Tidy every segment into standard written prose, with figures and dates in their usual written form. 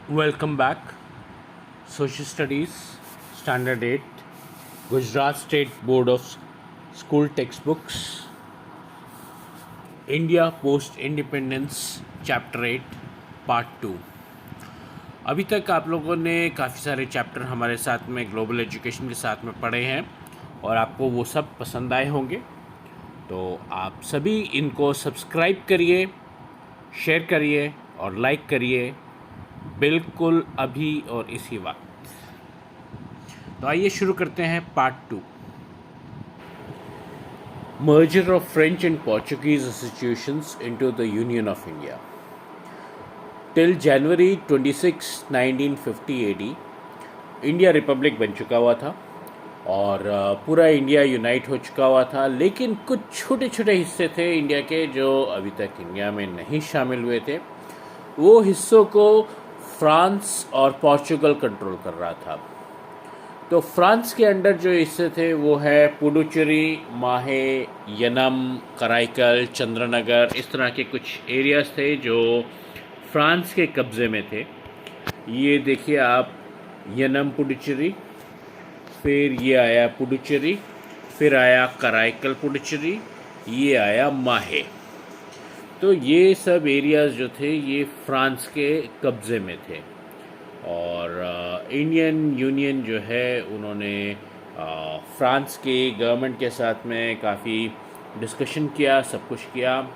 Welcome back. Social Studies, Standard 8, Gujarat State Board of School Textbooks, India Post Independence, Chapter 8, Part 2। अभी तक आप लोगों ने काफ़ी सारे चैप्टर हमारे साथ में ग्लोबल एजुकेशन के साथ में पढ़े हैं और आपको वो सब पसंद आए होंगे। तो आप सभी इनको सब्सक्राइब करिए, शेयर करिए और लाइक करिए बिल्कुल अभी और इसी वक्त। तो आइए शुरू करते हैं part 2। Merger of French and Portuguese institutions into the Union of India. Till January 26, 1950 AD India republic बन चुका हुआ था और पूरा इंडिया यूनाइट हो चुका हुआ था, लेकिन कुछ छोटे छोटे हिस्से थे इंडिया के जो अभी तक इंडिया में नहीं शामिल हुए थे। वो हिस्सों को फ्रांस और पोर्चुगल कंट्रोल कर रहा था। तो फ्रांस के अंडर जो हिस्से थे वो है पुडुचेरी, माहे, यनम, कराईकल, चंद्रनगर, इस तरह के कुछ एरियाज थे जो फ्रांस के कब्ज़े में थे। ये देखिए आप, यनम पुडुचेरी, फिर ये आया पुडुचेरी, फिर आया कराईकल पुडुचेरी, ये आया माहे। तो ये सब एरियाज़ जो थे ये फ्रांस के कब्ज़े में थे और इंडियन यूनियन जो है उन्होंने फ्रांस के गवर्नमेंट के साथ में काफ़ी डिस्कशन किया, सब कुछ किया।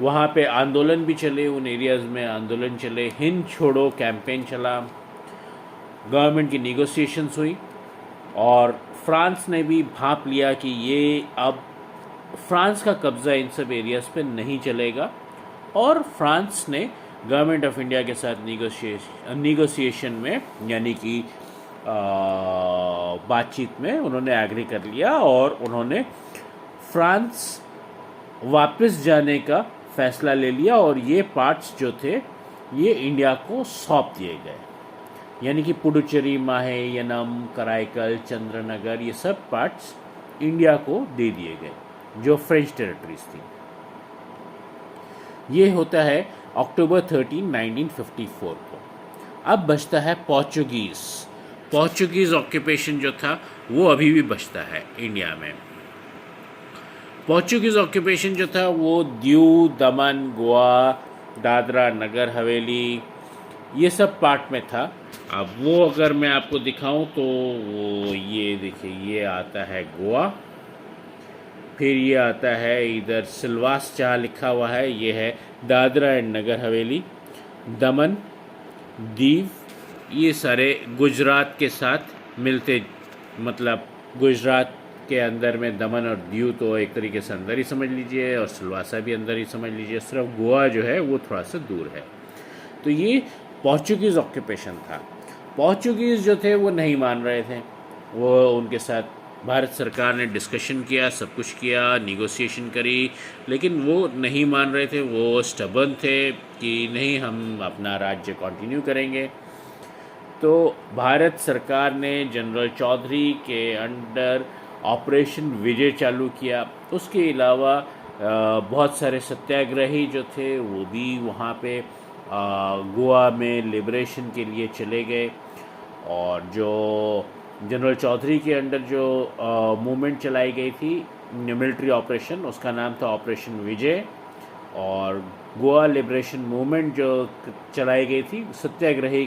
वहाँ पे आंदोलन भी चले, उन एरियाज़ में आंदोलन चले, हिंद छोड़ो कैंपेन चला, गवर्नमेंट की निगोसिएशंस हुई और फ्रांस ने भी भांप लिया कि ये अब फ्रांस का कब्ज़ा इन सब एरियाज़ पे नहीं चलेगा और फ्रांस ने गवर्नमेंट ऑफ इंडिया के साथ निगोसिएशन में यानी कि बातचीत में उन्होंने एग्री कर लिया और उन्होंने फ्रांस वापस जाने का फैसला ले लिया और ये पार्ट्स जो थे ये इंडिया को सौंप दिए गए। यानी कि पुडुचेरी, माहे, यनम, कराईकल, चंद्रनगर, ये सब पार्ट्स इंडिया को दे दिए गए जो फ्रेंच टेरिटरीज थी। ये होता है अक्टूबर 13, 1954 को। अब बचता है पोर्चुगीज़ ऑक्यूपेशन जो था वो अभी भी बचता है इंडिया में। पोर्चुगीज़ ऑक्यूपेशन जो था वो दीव, दमन, गोवा, दादरा नगर हवेली, ये सब पार्ट में था। अब वो अगर मैं आपको दिखाऊं तो वो ये देखिए, ये आता है गोवा, फिर ये आता है इधर सिलवास जहाँ लिखा हुआ है ये है दादरा एंड नगर हवेली, दमन, दीव, ये सारे गुजरात के साथ मिलते, मतलब गुजरात के अंदर में दमन और दीव तो एक तरीके से अंदर ही समझ लीजिए और सिलवासा भी अंदर ही समझ लीजिए, सिर्फ गोवा जो है वो थोड़ा सा दूर है। तो ये पोर्चुगीज़ ऑक्यूपेशन था। पोर्चुगीज़ जो थे वो नहीं मान रहे थे, वो उनके साथ भारत सरकार ने डिस्कशन किया, सब कुछ किया, निगोसिएशन करी, लेकिन वो नहीं मान रहे थे। वो स्टबर्न थे कि नहीं, हम अपना राज्य कंटिन्यू करेंगे। तो भारत सरकार ने जनरल चौधरी के अंडर ऑपरेशन विजय चालू किया। उसके अलावा बहुत सारे सत्याग्रही जो थे वो भी वहाँ पे गोवा में लिबरेशन के लिए चले गए और जो जनरल चौधरी के अंडर जो मूवमेंट चलाई गई थी मिलिट्री ऑपरेशन, उसका नाम था ऑपरेशन विजय। और गोवा लिबरेशन मूवमेंट जो चलाई गई थी सत्याग्रही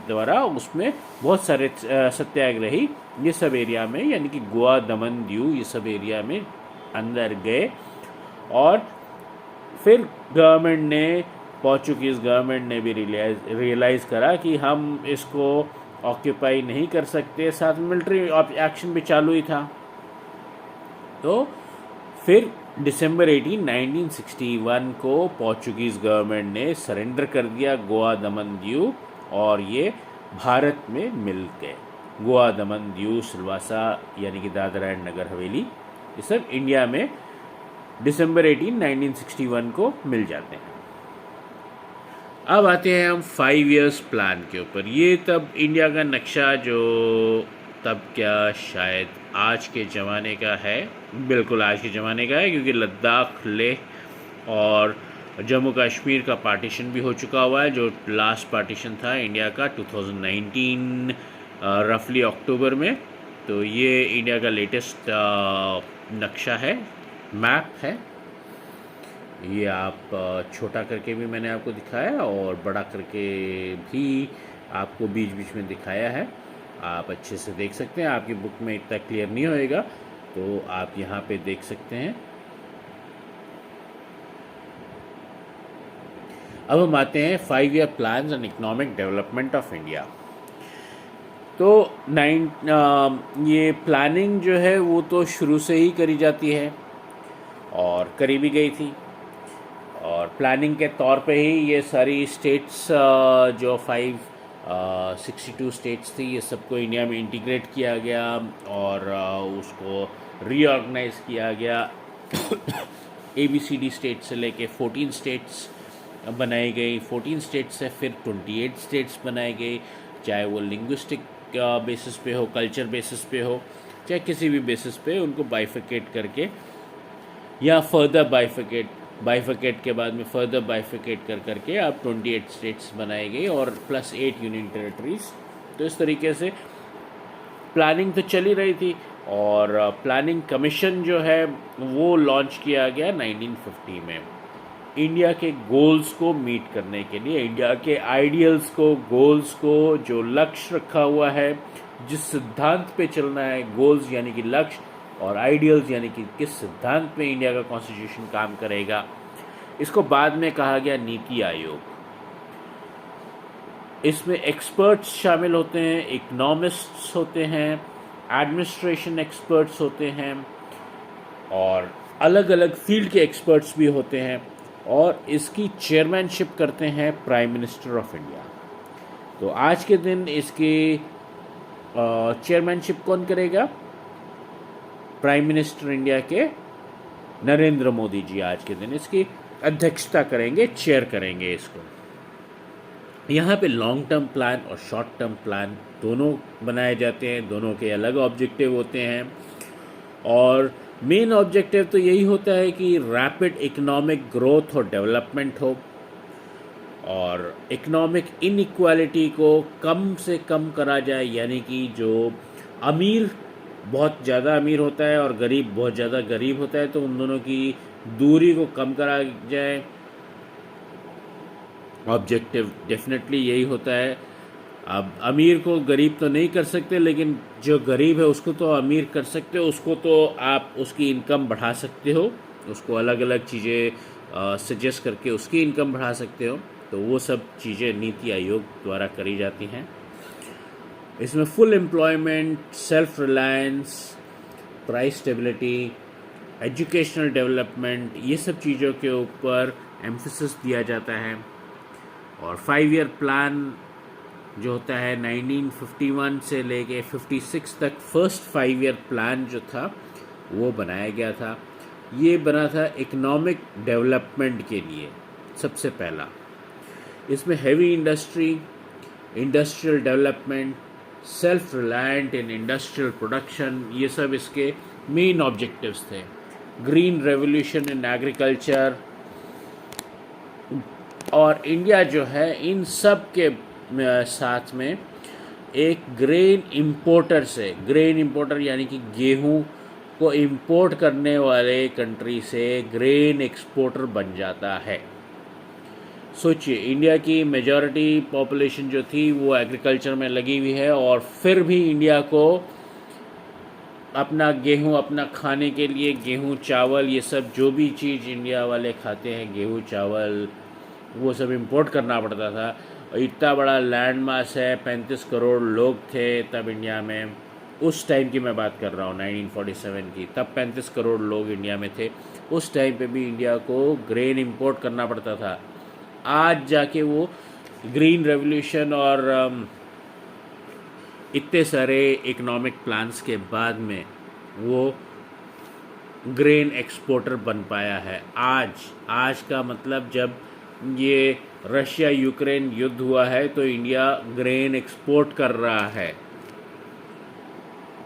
द्वारा, उसमें बहुत सारे सत्याग्रही ये सब एरिया में यानी कि गोवा, दमन, दीव, ये सब एरिया में अंदर गए और फिर पोर्चुगीज़ गवर्नमेंट ने भी रियलाइज़ करा कि हम इसको ऑक्यूपाई नहीं कर सकते। साथ में मिलिट्री एक्शन भी चालू ही था। तो फिर दिसंबर 18, 1961 को पोर्चुगीज़ गवर्नमेंट ने सरेंडर कर दिया गोवा, दमन, दीव और ये भारत में मिल गए। गोवा, दमन, दीव, सिलवासा यानी कि दादरा एंड नगर हवेली, ये सब इंडिया में दिसंबर 18, 1961 को मिल जाते हैं। अब आते हैं हम 5 इयर्स प्लान के ऊपर। ये तब इंडिया का नक्शा जो तब क्या शायद आज के ज़माने का है, बिल्कुल आज के ज़माने का है, क्योंकि लद्दाख, लेह और जम्मू कश्मीर का पार्टीशन भी हो चुका हुआ है, जो लास्ट पार्टीशन था इंडिया का 2019 रफली अक्टूबर में। तो ये इंडिया का लेटेस्ट नक्शा है, मैप है। ये आप छोटा करके भी मैंने आपको दिखाया और बड़ा करके भी आपको बीच बीच में दिखाया है। आप अच्छे से देख सकते हैं, आपकी बुक में इतना क्लियर नहीं होएगा तो आप यहाँ पे देख सकते हैं। अब हम आते हैं 5 year plans and economic development of India. तो ये प्लानिंग जो है वो तो शुरू से ही करी जाती है और करी भी गई थी, और प्लानिंग के तौर पे ही ये सारी स्टेट्स जो 62 स्टेट्स थी, ये सबको इंडिया में इंटीग्रेट किया गया और उसको रीऑर्गेनाइज किया गया। ABCD स्टेट से लेके 14 स्टेट्स बनाई गई, 14 स्टेट्स से फिर 28 स्टेट्स बनाई गई, चाहे वो लिंग्विस्टिक बेसिस पे हो, कल्चर बेसिस पे हो, चाहे किसी भी बेसिस पे उनको बाइफिकेट करके या फर्दर बाइफिकेट के बाद में फर्दर बाइफिकेट करके आप 28 स्टेट्स बनाई गई और प्लस 8 यूनियन टेरिटरीज। तो इस तरीके से प्लानिंग तो चली रही थी, और प्लानिंग कमीशन जो है वो लॉन्च किया गया 1950 में इंडिया के गोल्स को मीट करने के लिए, इंडिया के आइडियल्स को, गोल्स को, जो लक्ष्य रखा हुआ है, जिस सिद्धांत पे चलना है, गोल्स यानी कि लक्ष्य और आइडियल्स यानी कि किस सिद्धांत पे इंडिया का कॉन्स्टिट्यूशन काम करेगा। इसको बाद में कहा गया नीति आयोग। इसमें एक्सपर्ट्स शामिल होते हैं, इकोनॉमिस्ट्स होते हैं, एडमिनिस्ट्रेशन एक्सपर्ट्स होते हैं और अलग अलग फील्ड के एक्सपर्ट्स भी होते हैं, और इसकी चेयरमैनशिप करते हैं प्राइम मिनिस्टर ऑफ इंडिया। तो आज के दिन इसकी चेयरमैनशिप कौन करेगा? प्राइम मिनिस्टर इंडिया के नरेंद्र मोदी जी आज के दिन इसकी अध्यक्षता करेंगे, चेयर करेंगे इसको। यहाँ पे लॉन्ग टर्म प्लान और शॉर्ट टर्म प्लान दोनों बनाए जाते हैं, दोनों के अलग ऑब्जेक्टिव होते हैं, और मेन ऑब्जेक्टिव तो यही होता है कि रैपिड इकोनॉमिक ग्रोथ और डेवलपमेंट हो, और इकोनॉमिक इनइक्वालिटी को कम से कम करा जाए, यानी कि जो अमीर बहुत ज़्यादा अमीर होता है और गरीब बहुत ज़्यादा गरीब होता है, तो उन दोनों की दूरी को कम करा जाए। ऑब्जेक्टिव डेफिनेटली यही होता है। अब अमीर को गरीब तो नहीं कर सकते, लेकिन जो गरीब है उसको तो अमीर कर सकते हो, उसको तो आप उसकी इनकम बढ़ा सकते हो, उसको अलग अलग चीज़ें सजेस्ट करके उसकी इनकम बढ़ा सकते हो। तो वो सब चीज़ें नीति आयोग द्वारा करी जाती हैं। इसमें full employment, self reliance, price stability, educational development, ये सब चीज़ों के ऊपर एम्फेसिस दिया जाता है। और 5 ईयर प्लान जो होता है 1951 से लेके 56 तक, फर्स्ट 5 ईयर प्लान जो था वो बनाया गया था। ये बना था इकोनॉमिक डेवलपमेंट के लिए सबसे पहला। इसमें heavy industry, industrial development, self reliant in industrial production, ये सब इसके मेन ऑब्जेक्टिव्स थे। ग्रीन रेवोल्यूशन इन एग्रीकल्चर, और इंडिया जो है इन सब के साथ में एक ग्रेन इंपोर्टर से, ग्रेन इंपोर्टर यानी कि गेहूं को इंपोर्ट करने वाले कंट्री से ग्रेन एक्सपोर्टर बन जाता है। सोचिए, इंडिया की मेजॉरिटी पॉपुलेशन जो थी वो एग्रीकल्चर में लगी हुई है, और फिर भी इंडिया को अपना गेहूं, अपना खाने के लिए गेहूं, चावल, ये सब जो भी चीज़ इंडिया वाले खाते हैं, गेहूं, चावल, वो सब इंपोर्ट करना पड़ता था। इतना बड़ा लैंड मास है, 35 करोड़ लोग थे तब इंडिया में। उस टाइम की मैं बात कर रहा हूँ 1947 की, तब 35 करोड़ लोग इंडिया में थे। उस टाइम पे भी इंडिया को ग्रेन इंपोर्ट करना पड़ता था। आज जाके वो ग्रीन रेवोल्यूशन और इतने सारे इकोनॉमिक प्लान्स के बाद में वो ग्रेन एक्सपोर्टर बन पाया है। आज का मतलब जब ये रशिया यूक्रेन युद्ध हुआ है तो इंडिया ग्रेन एक्सपोर्ट कर रहा है,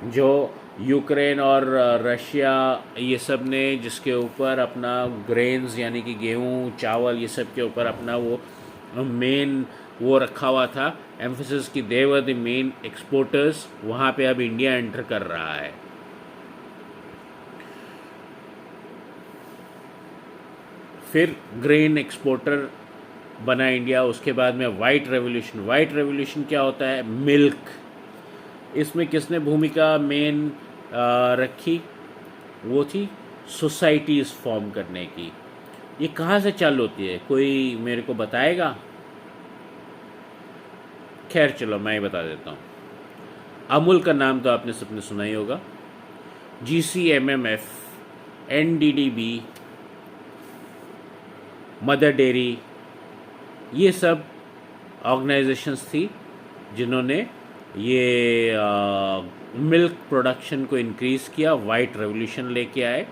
जो यूक्रेन और रशिया ये सब ने जिसके ऊपर अपना ग्रेन्स यानी कि गेहूँ चावल ये सब के ऊपर अपना वो मेन वो रखा हुआ था एम्फेसिस की दे वर द मेन एक्सपोर्टर्स, वहाँ पे अब इंडिया एंटर कर रहा है। फिर ग्रेन एक्सपोर्टर बना इंडिया। उसके बाद में वाइट रेवोल्यूशन। वाइट रेवोल्यूशन क्या होता है? मिल्क। इसमें किसने भूमिका मेन रखी? वो थी सोसाइटीज़ फॉर्म करने की। ये कहाँ से चालू होती है, कोई मेरे को बताएगा? खैर चलो मैं ही बता देता हूँ। अमूल का नाम तो आपने सबने सुना ही होगा। GCMMF, NDDB, मदर डेयरी, ये सब ऑर्गेनाइजेशंस थी जिन्होंने ये मिल्क प्रोडक्शन को इंक्रीज़ किया, वाइट रेवोल्यूशन लेके आए।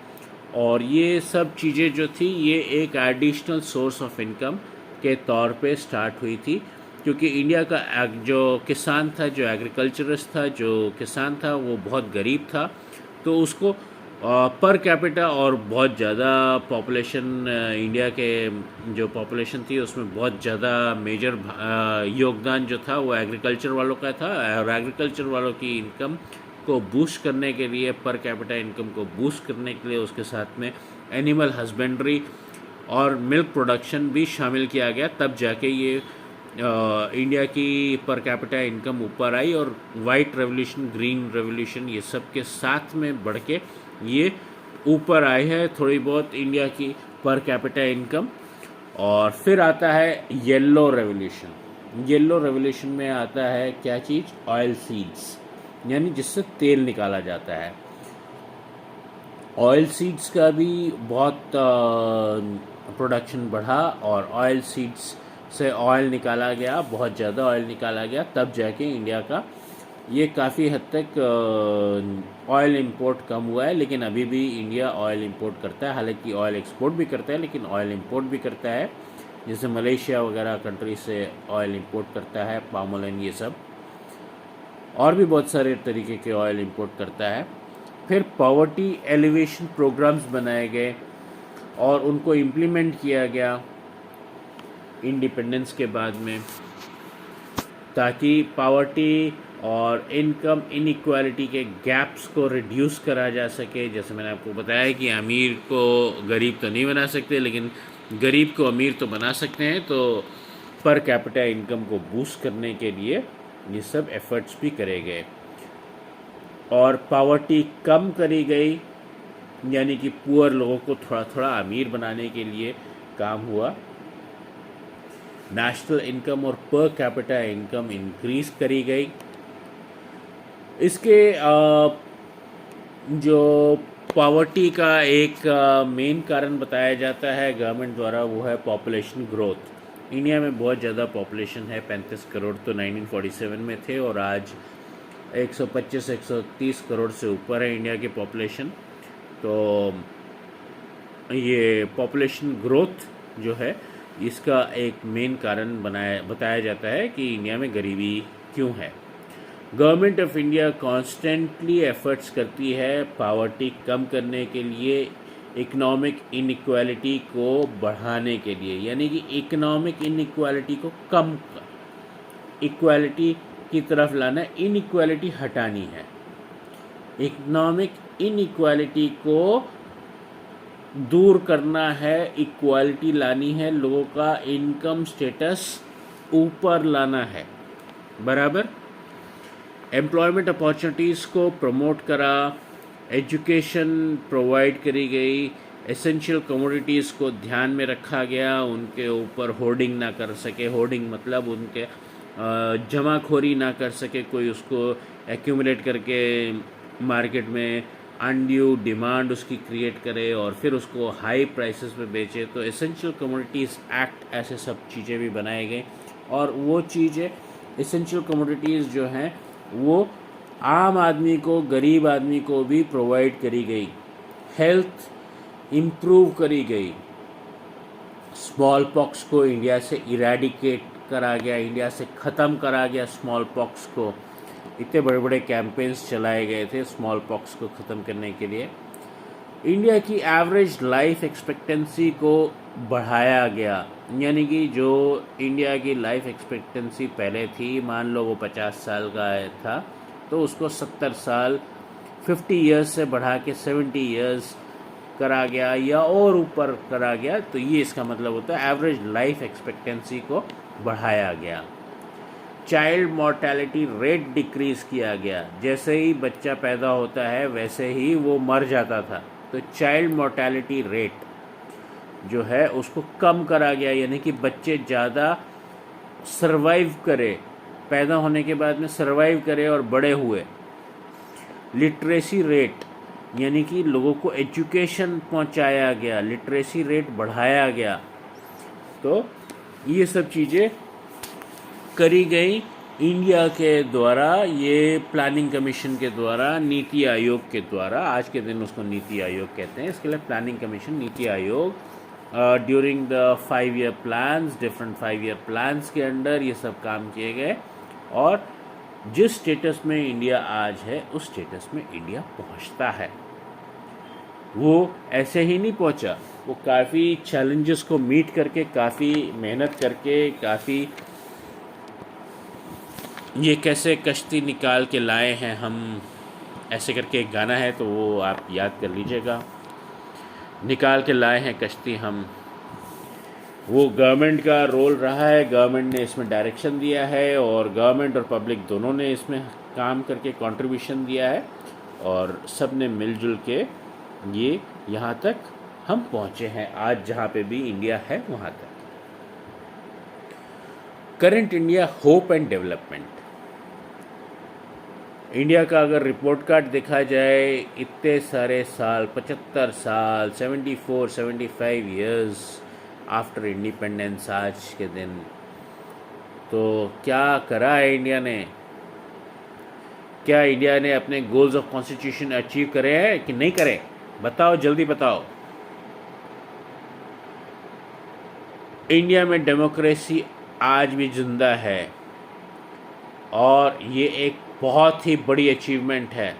और ये सब चीज़ें जो थी ये एक एडिशनल सोर्स ऑफ इनकम के तौर पे स्टार्ट हुई थी, क्योंकि इंडिया का जो किसान था, जो एग्रीकल्चरिस्ट था, जो किसान था, वो बहुत गरीब था। तो उसको पर कैपिटा और बहुत ज़्यादा पॉपुलेशन, इंडिया के जो पॉपुलेशन थी उसमें बहुत ज़्यादा मेजर योगदान जो था वो एग्रीकल्चर वालों का था। और एग्रीकल्चर वालों की इनकम को बूस्ट करने के लिए, पर कैपिटा इनकम को बूस्ट करने के लिए उसके साथ में एनिमल हस्बेंड्री और मिल्क प्रोडक्शन भी शामिल किया गया। तब जाके ये इंडिया की पर कैपिटा इनकम ऊपर आई और वाइट रेवोल्यूशन, ग्रीन रेवोल्यूशन ये सब के साथ में बढ़ के ये ऊपर आई है थोड़ी बहुत इंडिया की पर कैपिटा इनकम। और फिर आता है येलो रेवोल्यूशन। येलो रेवोल्यूशन में आता है क्या चीज़? ऑयल सीड्स, यानी जिससे तेल निकाला जाता है। ऑयल सीड्स का भी बहुत प्रोडक्शन बढ़ा और ऑयल सीड्स से ऑयल निकाला गया, बहुत ज़्यादा ऑयल निकाला गया। तब जाके इंडिया का ये काफ़ी हद तक ऑयल इंपोर्ट कम हुआ है, लेकिन अभी भी इंडिया ऑयल इंपोर्ट करता है। हालांकि ऑयल एक्सपोर्ट भी करता है लेकिन ऑयल इंपोर्ट भी करता है, जैसे मलेशिया वगैरह कंट्री से ऑयल इंपोर्ट करता है, पाम ऑयल ये सब, और भी बहुत सारे तरीके के ऑयल इंपोर्ट करता है। फिर पॉवर्टी एलिवेशन प्रोग्राम्स बनाए गए और उनको इम्प्लीमेंट किया गया इंडिपेंडेंस के बाद में, ताकि पॉवर्टी और इनकम इनइक्वालिटी के गैप्स को रिड्यूस करा जा सके। जैसे मैंने आपको बताया कि अमीर को गरीब तो नहीं बना सकते, लेकिन गरीब को अमीर तो बना सकते हैं। तो पर कैपिटा इनकम को बूस्ट करने के लिए ये सब एफर्ट्स भी करे गए और पॉवर्टी कम करी गई, यानी कि पुअर लोगों को थोड़ा थोड़ा अमीर बनाने के लिए काम हुआ। नेशनल इनकम और पर कैपिटा इनकम इंक्रीज करी गई। इसके जो पॉवर्टी का एक मेन कारण बताया जाता है गवर्नमेंट द्वारा, वो है पॉपुलेशन ग्रोथ। इंडिया में बहुत ज़्यादा पॉपुलेशन है, 35 करोड़ तो 1947 में थे और आज 125-130 करोड़ से ऊपर है इंडिया की पॉपुलेशन। तो ये पॉपुलेशन ग्रोथ जो है इसका एक मेन कारण बताया जाता है कि इंडिया में गरीबी क्यों है। Government of India constantly efforts करती है पॉवर्टी कम करने के लिए, इकोनॉमिक इनइक्वालिटी को बढ़ाने के लिए, यानी कि इकोनॉमिक इनइक्वालिटी को कम, इक्वालिटी की तरफ लाना, इनइक्वालिटी हटानी है। इकोनॉमिक इनइक्वालिटी को दूर करना है, इक्वालिटी लानी है, लोगों का इनकम स्टेटस ऊपर लाना है, बराबर। एम्प्लॉयमेंट अपॉर्चुनिटीज़ को प्रमोट करा, एजुकेशन प्रोवाइड करी गई, एसेंशियल कमोडिटीज़ को ध्यान में रखा गया, उनके ऊपर होर्डिंग ना कर सके। होर्डिंग मतलब उनके जमाखोरी ना कर सके कोई, उसको एक्यूमुलेट करके मार्केट में अनड्यू डिमांड उसकी क्रिएट करे और फिर उसको हाई प्राइसेस पे बेचे। तो एसेंशियल कमोडिटीज़ एक्ट, ऐसे सब चीज़ें भी बनाए गए। और वो चीज़ें एसेंशियल कमोडिटीज़ जो हैं वो आम आदमी को, गरीब आदमी को भी प्रोवाइड करी गई। हेल्थ इम्प्रूव करी गई। स्मॉल पॉक्स को इंडिया से इरेडिकेट करा गया, इंडिया से ख़त्म करा गया स्मॉल पॉक्स को। इतने बड़े बड़े कैंपेन्स चलाए गए थे स्मॉल पॉक्स को ख़त्म करने के लिए। इंडिया की एवरेज लाइफ एक्सपेक्टेंसी को बढ़ाया गया, यानी कि जो इंडिया की लाइफ एक्सपेक्टेंसी पहले थी, मान लो वो 50 साल का था, तो उसको 70 साल 50 ईयर्स से बढ़ा के 70 ईयर्स करा गया या और ऊपर करा गया। तो ये इसका मतलब होता है एवरेज लाइफ एक्सपेक्टेंसी को बढ़ाया गया। चाइल्ड मॉर्टेलिटी रेट डिक्रीज़ किया गया, जैसे ही बच्चा पैदा होता है वैसे ही वो मर जाता था, तो चाइल्ड मॉर्टेलिटी रेट जो है उसको कम करा गया, यानी कि बच्चे ज़्यादा सरवाइव करे, पैदा होने के बाद में सरवाइव करे और बड़े हुए। लिटरेसी रेट, यानी कि लोगों को एजुकेशन पहुंचाया गया, लिटरेसी रेट बढ़ाया गया। तो ये सब चीज़ें करी गई इंडिया के द्वारा, ये प्लानिंग कमीशन के द्वारा, नीति आयोग के द्वारा। आज के दिन उसको नीति आयोग कहते हैं, इसके लिए planning commission, NITI Aayog during the 5 year plans, different 5 year plans के अंडर ये सब काम किए गए। और जिस स्टेटस में इंडिया आज है उस स्टेटस में इंडिया पहुंचता है। वो ऐसे ही नहीं पहुंचा, वो काफ़ी चैलेंजेस को मीट करके, काफ़ी मेहनत करके, काफ़ी ये कैसे कश्ती निकाल के लाए हैं हम, ऐसे करके एक गाना है तो वो आप याद कर लीजिएगा। निकाल के लाए हैं कश्ती हम, वो गवर्नमेंट का रोल रहा है, गवर्नमेंट ने इसमें डायरेक्शन दिया है और गवर्नमेंट और पब्लिक दोनों ने इसमें काम करके कंट्रीब्यूशन दिया है और सब ने मिलजुल के ये यहाँ तक हम पहुँचे हैं, आज जहाँ पे भी इंडिया है वहाँ तक। Current India hope and development. India का अगर रिपोर्ट कार्ड देखा जाए, इतने सारे साल, 75 साल, 75 ईयर्स आफ्टर इंडिपेंडेंस आज के दिन, तो क्या करा है इंडिया ने? क्या इंडिया ने अपने गोल्स ऑफ कॉन्स्टिट्यूशन अचीव करे हैं कि नहीं करे? बताओ, जल्दी बताओ। इंडिया में डेमोक्रेसी आज भी जिंदा है और ये एक बहुत ही बड़ी अचीवमेंट है।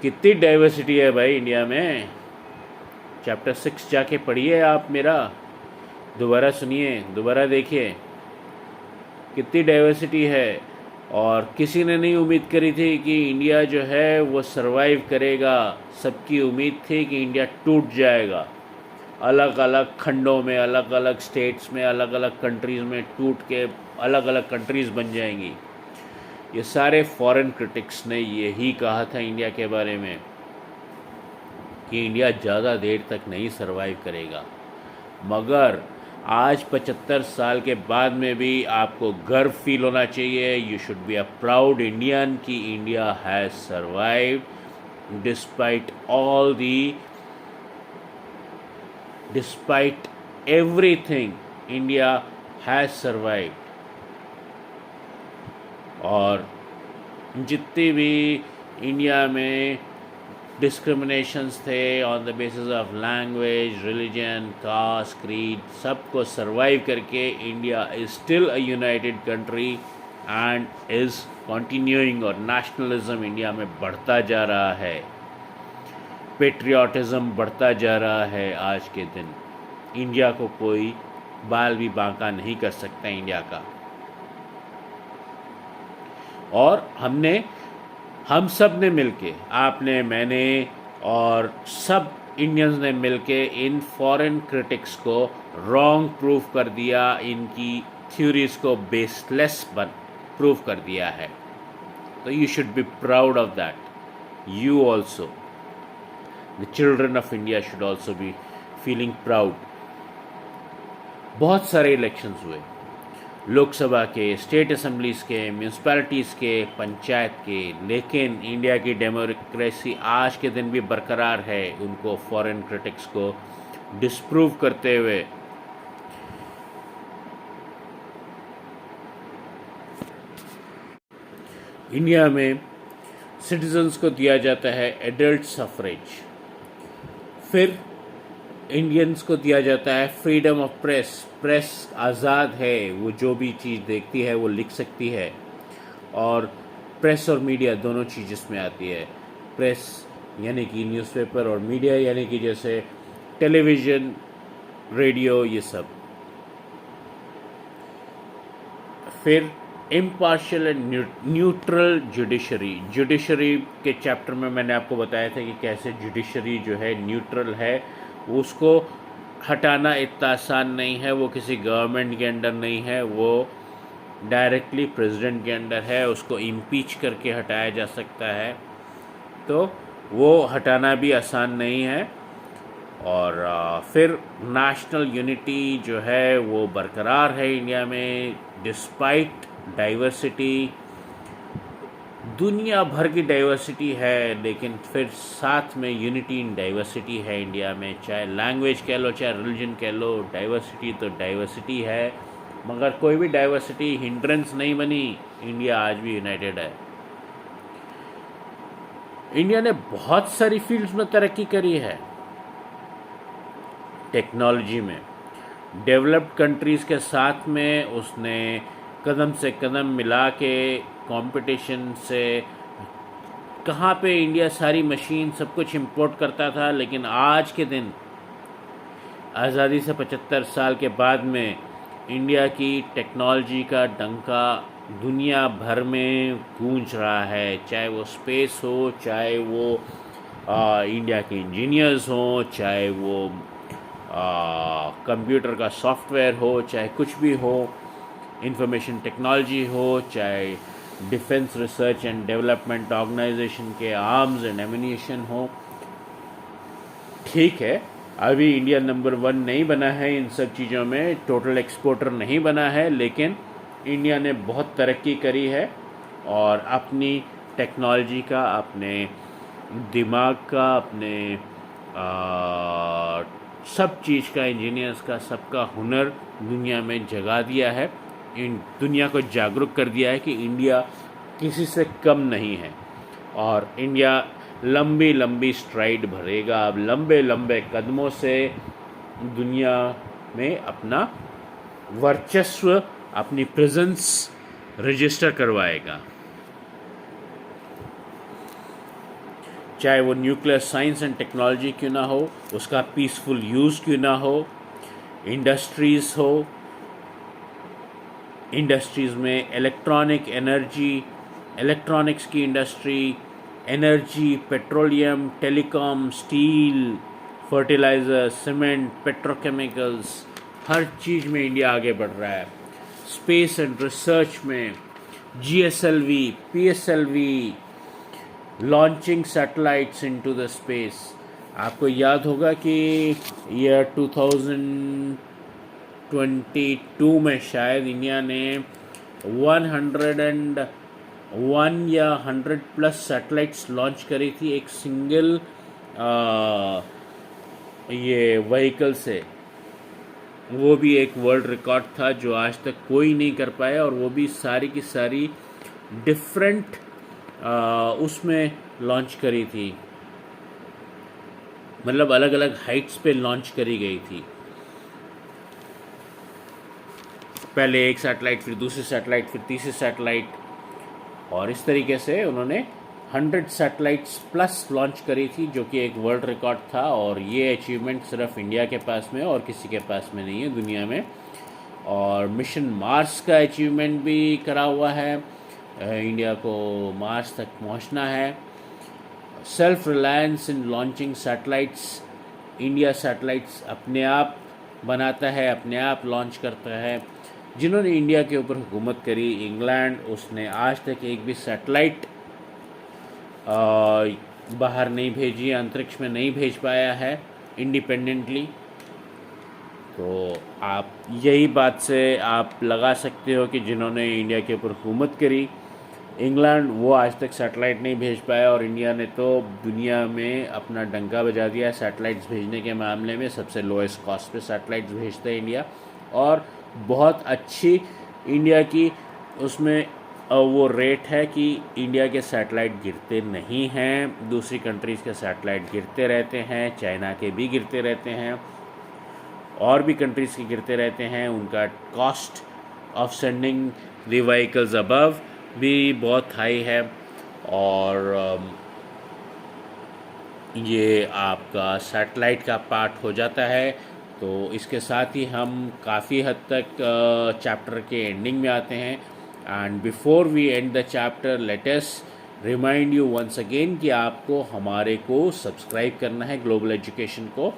कितनी डाइवर्सिटी है भाई इंडिया में। चैप्टर 6 जाके पढ़िए आप मेरा, दोबारा सुनिए, दोबारा देखिए, कितनी डाइवर्सिटी है। और किसी ने नहीं उम्मीद करी थी कि इंडिया जो है वो सरवाइव करेगा। सबकी उम्मीद थी कि इंडिया टूट जाएगा, अलग अलग खंडों में, अलग अलग स्टेट्स में, अलग अलग कंट्रीज़ में टूट के अलग अलग कंट्रीज़ बन जाएंगी। ये सारे फॉरेन क्रिटिक्स ने यही कहा था इंडिया के बारे में कि इंडिया ज़्यादा देर तक नहीं सरवाइव करेगा। मगर आज 75 साल के बाद में भी आपको गर्व फील होना चाहिए, you should be a proud Indian कि India has survived despite everything, India has survived. और जितनी भी इंडिया में डिस्क्रिमिनेशंस थे on the basis of language, religion, caste, creed, सबको सरवाइव करके India is still a united country and is continuing. और nationalism India में बढ़ता जा रहा है, पेट्रियाटिज़म बढ़ता जा रहा है। आज के दिन इंडिया को कोई बाल भी बांका नहीं कर सकता इंडिया का। और हम सब ने मिलके, आपने, मैंने और सब इंडियंस ने मिलके इन फॉरेन क्रिटिक्स को रॉन्ग प्रूव कर दिया, इनकी थ्योरीज को बेसलेस प्रूव कर दिया है। तो you should be proud of that, you also, the children of India should also be feeling proud. बहुत सारे इलेक्शंस हुए, लोकसभा के, स्टेट असेंबलीज़ के, म्यूनसिपैलिटीज़ के, पंचायत के, लेकिन इंडिया की डेमोक्रेसी आज के दिन भी बरकरार है, उनको फॉरेन क्रिटिक्स को डिस्प्रूव करते हुए। इंडिया में सिटीजन्स को दिया जाता है एडल्ट सफरेज, फिर इंडियंस को दिया जाता है फ्रीडम ऑफ प्रेस, प्रेस आज़ाद है, वो जो भी चीज़ देखती है वो लिख सकती है। और प्रेस और मीडिया दोनों चीज़ इसमें आती है। प्रेस यानी कि न्यूज़पेपर और मीडिया यानी कि जैसे टेलीविज़न, रेडियो, ये सब। फिर इम्पार्शियल एंड न्यूट्रल जुडिशरी के चैप्टर में मैंने आपको बताया था कि कैसे जुडिशरी जो है न्यूट्रल है, उसको हटाना इतना आसान नहीं है। वो किसी गवर्नमेंट के अंडर नहीं है, वो डायरेक्टली प्रेसिडेंट के अंडर है, उसको इम्पीच करके हटाया जा सकता है, तो वो हटाना भी आसान नहीं है। और फिर नेशनल यूनिटी जो है वो बरकरार है इंडिया में डिस्पाइट डाइवर्सिटी। दुनिया भर की डाइवर्सिटी है, लेकिन फिर साथ में यूनिटी इन डाइवर्सिटी है इंडिया में। चाहे लैंग्वेज कह लो, चाहे रिलीजन कह लो, डाइवर्सिटी तो डाइवर्सिटी है, मगर कोई भी डाइवर्सिटी हिंड्रेंस नहीं बनी। इंडिया आज भी यूनाइटेड है। इंडिया ने बहुत सारी फील्ड्स में तरक्की करी है। टेक्नोलॉजी में डेवलप्ड कंट्रीज़ के साथ में उसने कदम से कदम मिला के कंपटीशन से, कहाँ पे इंडिया सारी मशीन सब कुछ इंपोर्ट करता था, लेकिन आज के दिन आज़ादी से 75 साल के बाद में इंडिया की टेक्नोलॉजी का डंका दुनिया भर में गूंज रहा है। चाहे वो स्पेस हो, चाहे वो इंडिया के इंजीनियर्स हों, चाहे वो कंप्यूटर का सॉफ्टवेयर हो, चाहे कुछ भी हो, इंफॉर्मेशन टेक्नोलॉजी हो, चाहे defence research and development organisation के आर्म्स एंड एम्यूनिशन हो। ठीक है, अभी इंडिया नंबर 1 नहीं बना है इन सब चीज़ों में, टोटल एक्सपोर्टर नहीं बना है, लेकिन इंडिया ने बहुत तरक्की करी है और अपनी टेक्नोलॉजी का, अपने दिमाग का, अपने सब चीज़ का, इंजीनियर्स का, सबका हुनर दुनिया में जगा दिया है। इन दुनिया को जागरूक कर दिया है कि इंडिया किसी से कम नहीं है और इंडिया लंबी लंबी स्ट्राइड भरेगा, अब लंबे लंबे कदमों से दुनिया में अपना वर्चस्व, अपनी प्रेजेंस रजिस्टर करवाएगा। चाहे वो न्यूक्लियर साइंस एंड टेक्नोलॉजी क्यों ना हो, उसका पीसफुल यूज़ क्यों ना हो, इंडस्ट्रीज़ हो, इंडस्ट्रीज़ में इलेक्ट्रॉनिक एनर्जी, इलेक्ट्रॉनिक्स की industry, energy, petroleum, telecom, steel, fertiliser, cement, petrochemicals, हर चीज़ में इंडिया आगे बढ़ रहा है। स्पेस एंड रिसर्च में GSLV, PSLV, launching satellites into the space. आपको याद होगा कि ईयर 2022 में शायद इंडिया ने 101 या 100 प्लस सैटेलाइट्स लॉन्च करी थी एक सिंगल ये व्हीकल से। वो भी एक वर्ल्ड रिकॉर्ड था जो आज तक कोई नहीं कर पाया, और वो भी सारी की सारी डिफरेंट उसमें लॉन्च करी थी, मतलब अलग अलग हाइट्स पे लॉन्च करी गई थी। पहले एक सैटेलाइट, फिर दूसरी सैटेलाइट, फिर तीसरी सैटेलाइट, और इस तरीके से उन्होंने 100 सैटेलाइट्स प्लस लॉन्च करी थी, जो कि एक वर्ल्ड रिकॉर्ड था। और ये अचीवमेंट सिर्फ इंडिया के पास में और किसी के पास में नहीं है दुनिया में। और मिशन मार्स का अचीवमेंट भी करा हुआ है, इंडिया को मार्स तक पहुंचना है। Self reliance in launching satellites, India satellites अपने आप बनाता है, अपने आप लॉन्च करता है। जिन्होंने इंडिया के ऊपर हुकूमत करी, इंग्लैंड, उसने आज तक एक भी सैटेलाइट बाहर नहीं भेजी, अंतरिक्ष में नहीं भेज पाया है इंडिपेंडेंटली। तो आप यही बात से आप लगा सकते हो कि जिन्होंने इंडिया के ऊपर हुकूमत करी, इंग्लैंड, वो आज तक सैटेलाइट नहीं भेज पाया, और इंडिया ने तो दुनिया में अपना डंका बजा दिया सैटेलाइट्स भेजने के मामले में। सबसे लोएस्ट कॉस्ट पे सैटेलाइट्स भेजता है इंडिया, और बहुत अच्छी इंडिया की उसमें वो रेट है कि इंडिया के सैटेलाइट गिरते नहीं हैं। दूसरी कंट्रीज़ के सैटेलाइट गिरते रहते हैं, चाइना के भी गिरते रहते हैं, और भी कंट्रीज़ के गिरते रहते हैं। उनका cost of sending the vehicles above भी बहुत हाई है, और ये आपका सैटेलाइट का पार्ट हो जाता है। तो इसके साथ ही हम काफ़ी हद तक चैप्टर के एंडिंग में आते हैं। And before we end the chapter, let us remind you once again कि आपको हमारे को सब्सक्राइब करना है ग्लोबल एजुकेशन को,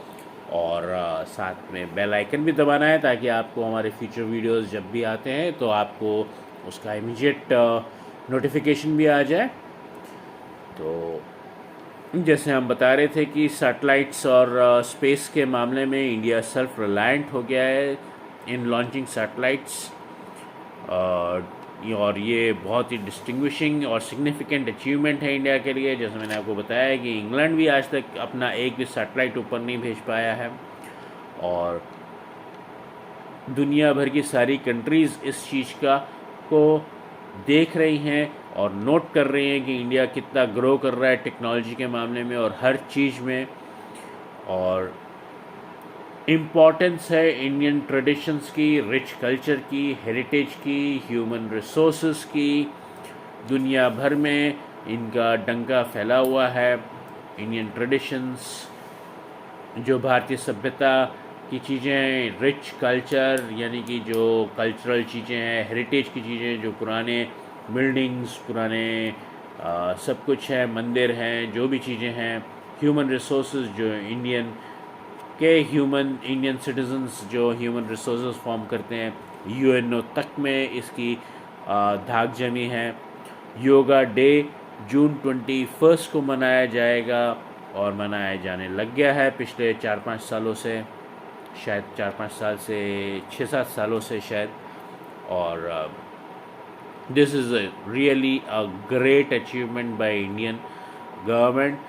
और साथ में बेल आइकन भी दबाना है, ताकि आपको हमारे फ्यूचर वीडियोस जब भी आते हैं तो आपको उसका इमीडिएट नोटिफिकेशन भी आ जाए। तो जैसे हम बता रहे थे कि सैटेलाइट्स और स्पेस के मामले में इंडिया सेल्फ रिलायंट हो गया है इन लॉन्चिंग सैटेलाइट्स, और ये बहुत ही डिस्टिंग्विशिंग और सिग्निफिकेंट अचीवमेंट है इंडिया के लिए। जैसे मैंने आपको बताया कि इंग्लैंड भी आज तक अपना एक भी सैटेलाइट ऊपर नहीं भेज पाया है, और दुनिया भर की सारी कंट्रीज़ इस चीज़ का को देख रही हैं और नोट कर रही हैं कि इंडिया कितना ग्रो कर रहा है टेक्नोलॉजी के मामले में और हर चीज़ में। और इम्पॉर्टेंस है इंडियन ट्रेडिशंस की, रिच कल्चर की, हेरिटेज की, ह्यूमन रिसोर्सेज की। दुनिया भर में इनका डंका फैला हुआ है। इंडियन ट्रेडिशंस, जो भारतीय सभ्यता की चीज़ें, रिच कल्चर यानी कि जो कल्चरल चीज़ें हैं, हेरिटेज की चीज़ें, जो पुराने बिल्डिंग्स, पुराने सब कुछ है, मंदिर हैं, जो भी चीज़ें हैं, ह्यूमन रिसोर्सेज जो इंडियन सिटीजन्स जो ह्यूमन रिसोर्सेज फॉर्म करते हैं, यूएनओ तक में इसकी धाक जमी है। योगा डे जून 21 को मनाया जाएगा, और मनाया जाने लग गया है पिछले 4-5 सालों से, शायद 4-5 साल से 6-7 सालों से शायद। और this is really a great achievement by Indian government,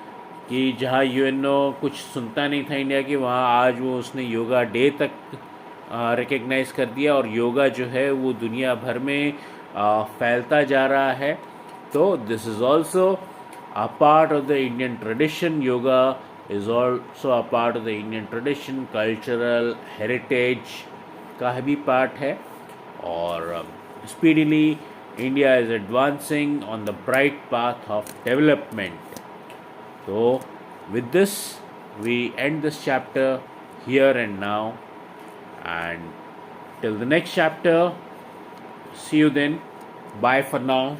कि जहाँ यूएनओ कुछ सुनता नहीं था इंडिया की, वहाँ आज वो उसने योगा डे तक रिकग्नाइज़ कर दिया, और योगा जो है वो दुनिया भर में फैलता जा रहा है। तो this is also a part of the Indian tradition. Yoga is also a part of the Indian tradition, cultural heritage का भी पार्ट है। और speedily India is advancing on the bright path of development. So with this we end this chapter here and now, and till the next chapter, see you then. Bye for now.